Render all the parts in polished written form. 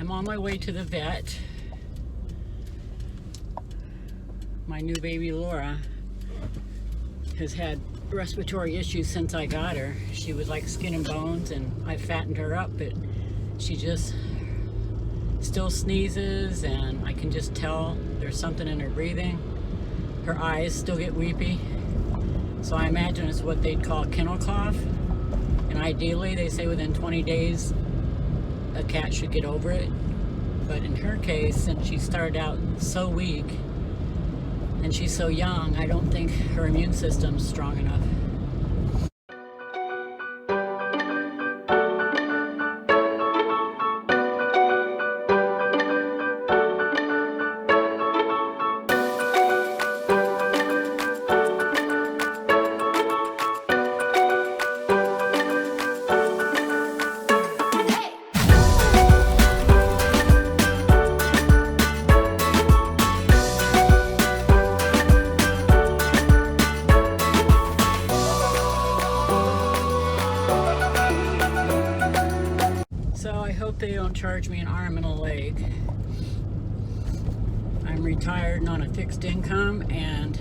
I'm on my way to the vet. My new baby Laura has had respiratory issues since I got her. She was like skin and bones, and I fattened her up, but she just still sneezes, and I can just tell there's something in her breathing. Her eyes still get weepy. So I imagine it's what they'd call kennel cough. And ideally, they say within 20 days, a cat should get over it. But in her case, since she started out so weak and she's so young, I don't think her immune system's strong enough. They don't charge me an arm and a leg. I'm retired and on a fixed income, and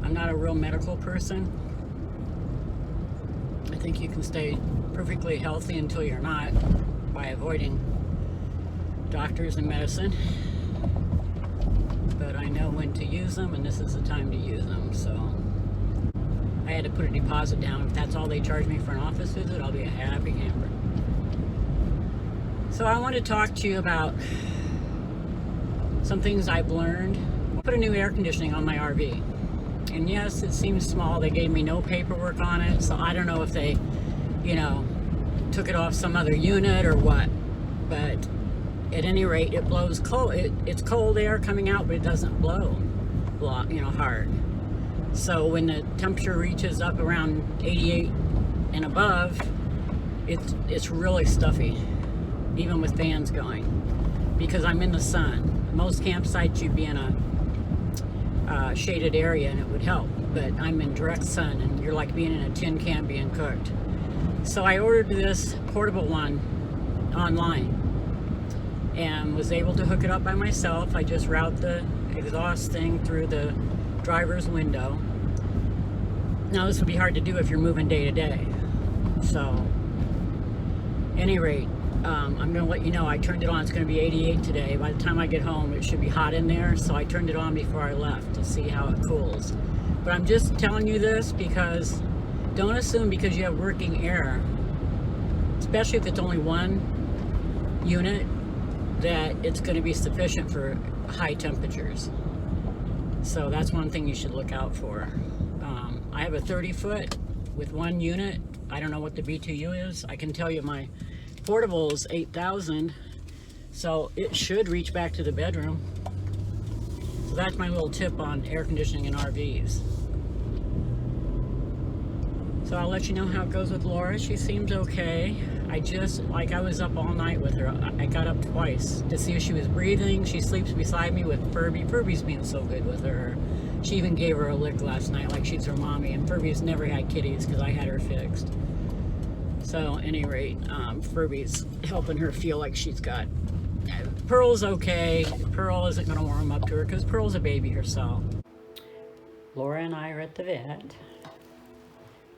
I'm not a real medical person. I think you can stay perfectly healthy until you're not by avoiding doctors and medicine. But I know when to use them, and this is the time to use them. So I had to put a deposit down. If that's all they charge me for an office visit, I'll be a happy camper. So I want to talk to you about some things I've learned. I put a new air conditioning on my RV. And yes, it seems small. They gave me no paperwork on it. So I don't know if they, took it off some other unit or what. But at any rate, it blows cold. It's cold air coming out, but it doesn't blow hard. So when the temperature reaches up around 88 and above, it's really stuffy, even with fans going, because I'm in the sun. Most campsites you'd be in a shaded area and it would help, but I'm in direct sun and you're like being in a tin can being cooked. So I ordered this portable one online and was able to hook it up by myself. I just route the exhaust thing through the driver's window. Now this would be hard to do if you're moving day to day. So, any rate, I'm going to let you know I turned it on. It's going to be 88 today. By the time I get home, it should be hot in there. So I turned it on before I left to see how it cools. But I'm just telling you this because don't assume because you have working air, especially if it's only one unit, that it's going to be sufficient for high temperatures. So that's one thing you should look out for. I have a 30-foot with one unit. I don't know what the BTU is. I can tell you my portable is 8,000, so it should reach back to the bedroom. So that's my little tip on air conditioning in RVs. So I'll let you know how it goes with Laura. She seems okay. I was up all night with her. I got up twice to see if she was breathing. She sleeps beside me with Furby. Furby's being so good with her. She even gave her a lick last night like she's her mommy, and Furby's never had kitties because I had her fixed. So, at any rate, Furby's helping her feel like she's got... Pearl's okay. Pearl isn't going to warm up to her because Pearl's a baby herself. Laura and I are at the vet,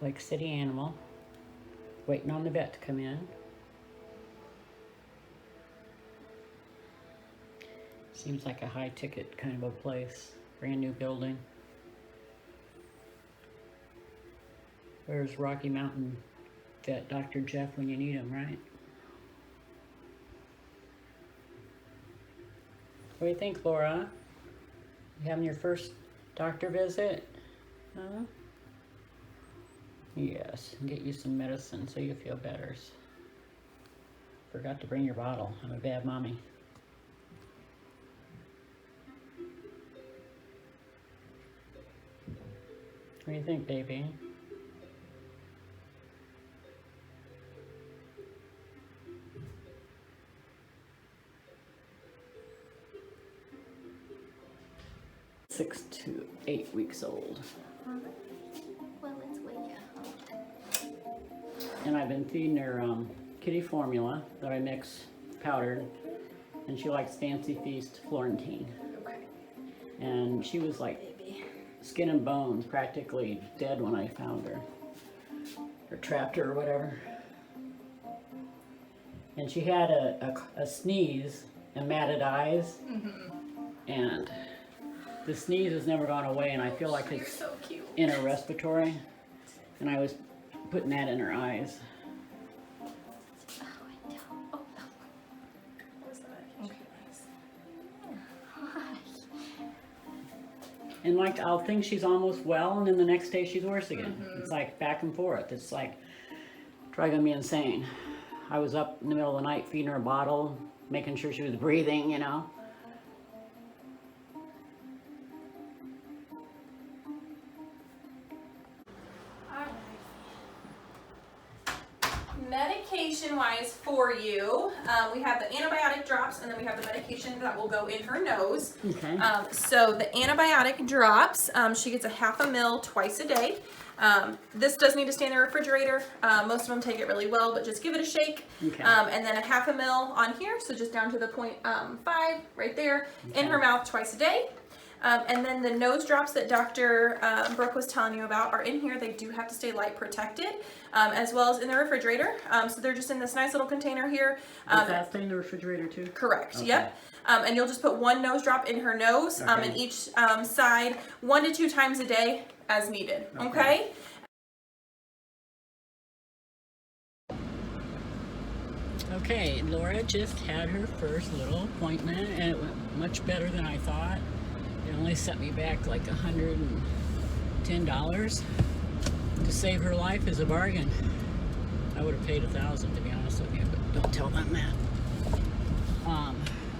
Lake City Animal, waiting on the vet to come in. Seems like a high-ticket kind of a place. Brand new building. Where's Rocky Mountain Vet Dr. Jeff when you need him, right? What do you think, Laura? You having your first doctor visit? Huh? Yes, get you some medicine so you feel better. Forgot to bring your bottle. I'm a bad mommy. What do you think, baby? Six to 8 weeks old. Well, let's wake up. And I've been feeding her kitty formula that I mix powdered, and she likes Fancy Feast Florentine. Okay. And she was like skin and bones, practically dead when I found her, or trapped her or whatever. And she had a sneeze and matted eyes, and the sneeze has never gone away, and I feel like it's So cute. in her respiratory, and I was putting that in her eyes. Oh, I know. Oh, What was that? Okay. hi. And like, I'll think she's almost well, and then the next day she's worse again. It's like back and forth. It's like driving me insane. I was up in the middle of the night feeding her a bottle, making sure she was breathing, you know. Medication wise for you, we have the antibiotic drops and then we have the medication that will go in her nose. Okay. So the antibiotic drops, she gets a 1/2 ml twice a day. This does need to stay in the refrigerator. Most of them take it really well, but just give it a shake. Okay. And then a 1/2 ml on here, so just down to the 0.5 right there in her mouth twice a day. And then the nose drops that Dr. Brooke was telling you about are in here. They do have to stay light protected, as well as in the refrigerator. So they're just in this nice little container here. Does that stay in the refrigerator too? Correct, Okay. yep. And you'll just put one nose drop in her nose, Okay. and each side 1 to 2 times a day as needed, okay? Okay, Laura just had her first little appointment, and it went much better than I thought. It only set me back like $110. To save her life is a bargain. I would have paid $1,000 to be honest with you, but don't tell them that.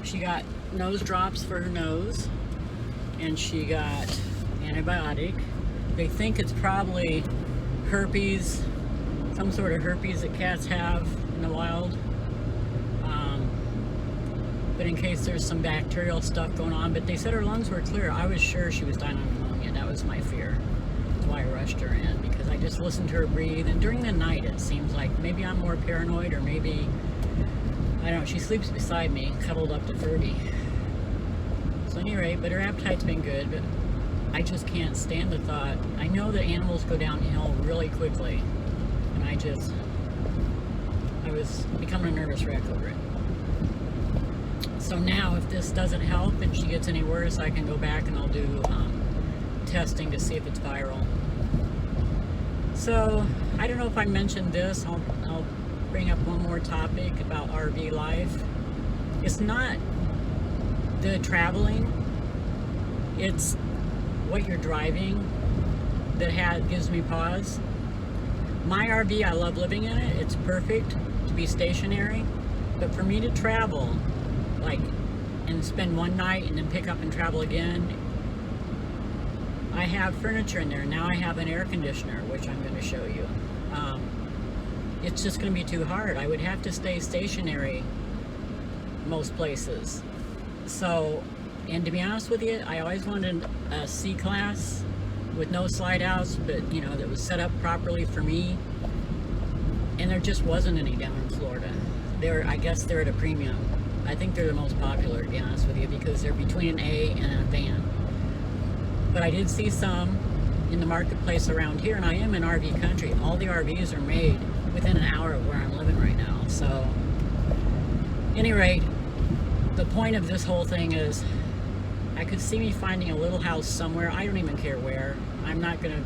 She got nose drops for her nose, and she got antibiotic. They think it's probably herpes, some sort of herpes that cats have in the wild. But in case there's some bacterial stuff going on, but they said her lungs were clear. I was sure she was dying of pneumonia. That was my fear. That's why I rushed her in, because I just listened to her breathe. And during the night, it seems like maybe I'm more paranoid, or maybe, I don't know, she sleeps beside me, cuddled up to Furby. So anyway, but her appetite's been good, but I just can't stand the thought. I know that animals go downhill really quickly, and I was becoming a nervous wreck over it. So now if this doesn't help and she gets any worse, I can go back and I'll do testing to see if it's viral. So I don't know if I mentioned this. I'll bring up one more topic about RV life. It's not the traveling, it's what you're driving that gives me pause. My RV, I love living in it. It's perfect to be stationary, but for me to travel, like, and spend one night and then pick up and travel again, I have furniture in there. Now I have an air conditioner, which I'm going to show you. It's just going to be too hard. I would have to stay stationary most places. So, and to be honest with you, I always wanted a C-Class with no slide outs, but you know, that was set up properly for me. And there just wasn't any down in Florida. I guess they're at a premium. I think they're the most popular, to be honest with you, because they're between an A and a van. But I did see some in the marketplace around here, and I am in RV country. All the RVs are made within an hour of where I'm living right now. So, at any rate, the point of this whole thing is I could see me finding a little house somewhere. I don't even care where. I'm not going to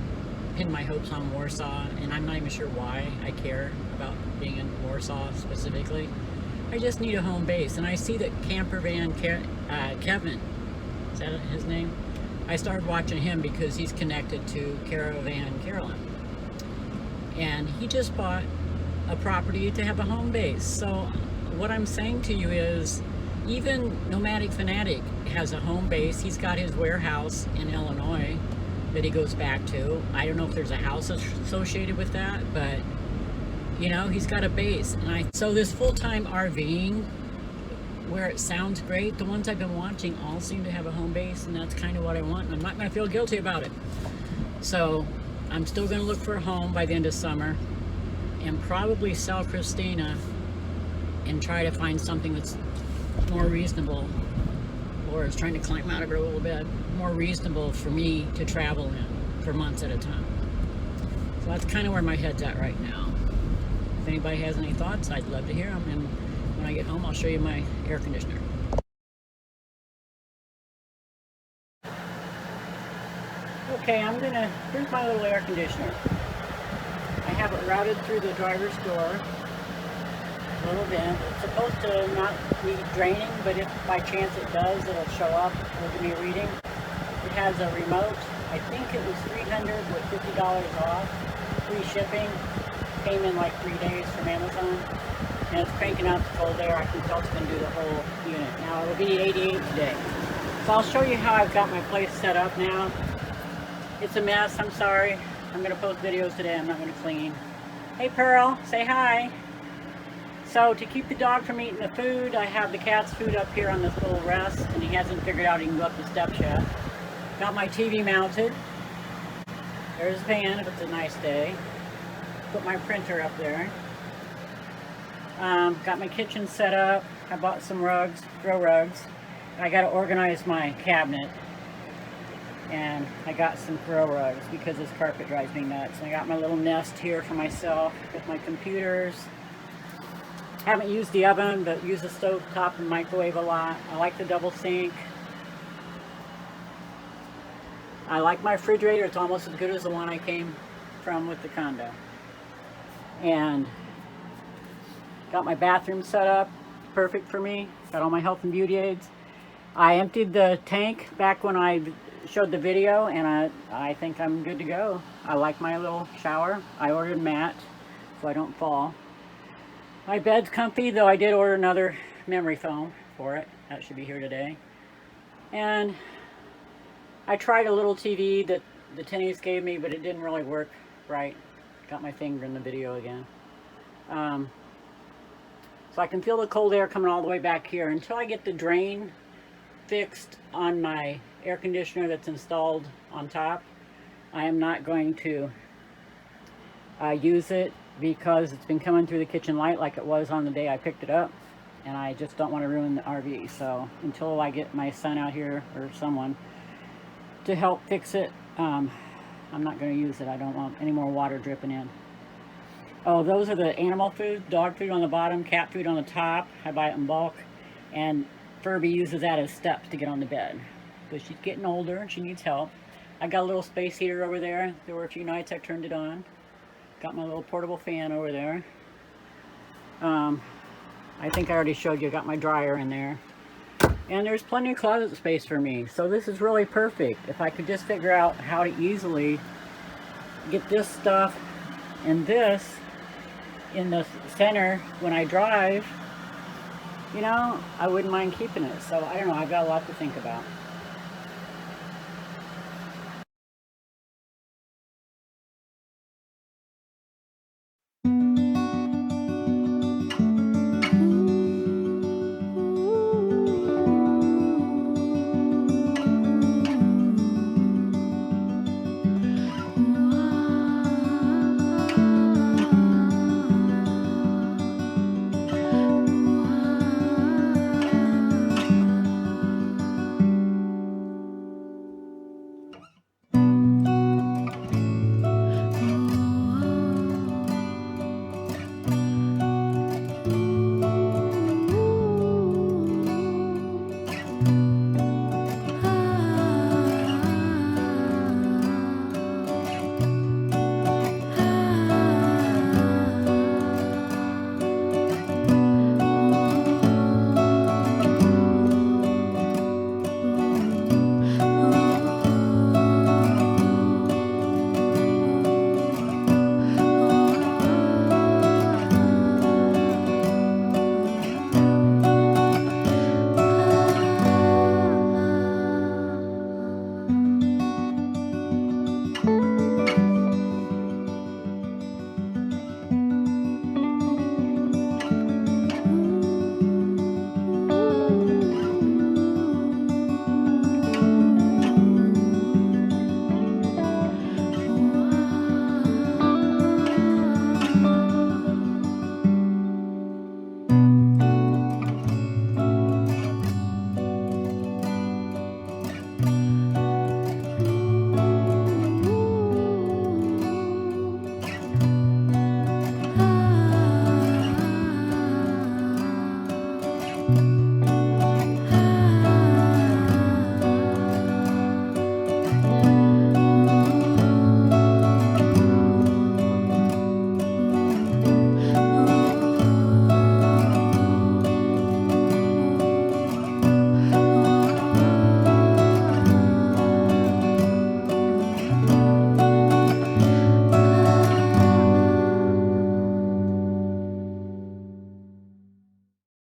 pin my hopes on Warsaw, and I'm not even sure why I care about being in Warsaw specifically. I just need a home base, and I see that camper van Kevin, is that his name? I started watching him because he's connected to Caravan Carolyn, and he just bought a property to have a home base. So what I'm saying to you is, even Nomadic Fanatic has a home base. He's got his warehouse in Illinois that he goes back to. I don't know if there's a house associated with that, but you know, he's got a base. And so this full-time RVing, where it sounds great, the ones I've been watching all seem to have a home base, and that's kind of what I want, and I'm not going to feel guilty about it. So I'm still going to look for a home by the end of summer, and probably sell Christina and try to find something that's more reasonable. Laura's trying to climb out of it a little bit. More reasonable for me to travel in for months at a time. So that's kind of where my head's at right now. If anybody has any thoughts, I'd love to hear them. And when I get home, I'll show you my air conditioner. Okay, here's my little air conditioner. I have it routed through the driver's door. A little vent. It's supposed to not be draining, but if by chance it does, it'll show up. It'll give me a reading. It has a remote. I think it was $300 with $50 off. Free shipping. Came in like 3 days from Amazon. And it's cranking out the cold air. I can tell it's going to do the whole unit. Now it'll be 88 today. So I'll show you how I've got my place set up now. It's a mess. I'm sorry. I'm going to post videos today. I'm not going to clean. Hey Pearl, say hi. So to keep the dog from eating the food, I have the cat's food up here on this little rest, and he hasn't figured out he can go up the steps yet. Got my TV mounted. There's a fan if it's a nice day. Put my printer up there. Got my kitchen set up. I bought some rugs, throw rugs. I got to organize my cabinet. And I got some throw rugs because this carpet drives me nuts. I got my little nest here for myself with my computers. Haven't used the oven, but use the stove top and microwave a lot. I like the double sink. I like my refrigerator. It's almost as good as the one I came from with the condo. And got my bathroom set up. Perfect for me. Got all my health and beauty aids. I emptied the tank back when I showed the video, and I think I'm good to go. I like my little shower. I ordered mat so I don't fall. My bed's comfy, though I did order another memory foam for it. That should be here today. And I tried a little TV that the Tinnies gave me, but it didn't really work right. Got my finger in the video again. So I can feel the cold air coming all the way back here. Until I get the drain fixed on my air conditioner that's installed on top, I am not going to use it, because it's been coming through the kitchen light like it was on the day I picked it up, and I just don't want to ruin the RV. So until I get my son out here or someone to help fix it, I'm not going to use it. I don't want any more water dripping in. Oh, those are the animal food. Dog food on the bottom, cat food on the top. I buy it in bulk, and Furby uses that as steps to get on the bed, but she's getting older and she needs help. I got a little space heater over there. There were a few nights I turned it on. Got my little portable fan over there. I think I already showed you. Got my dryer in there. And there's plenty of closet space for me. So this is really perfect. If I could just figure out how to easily get this stuff and this in the center when I drive, you know, I wouldn't mind keeping it. So I don't know. I've got a lot to think about.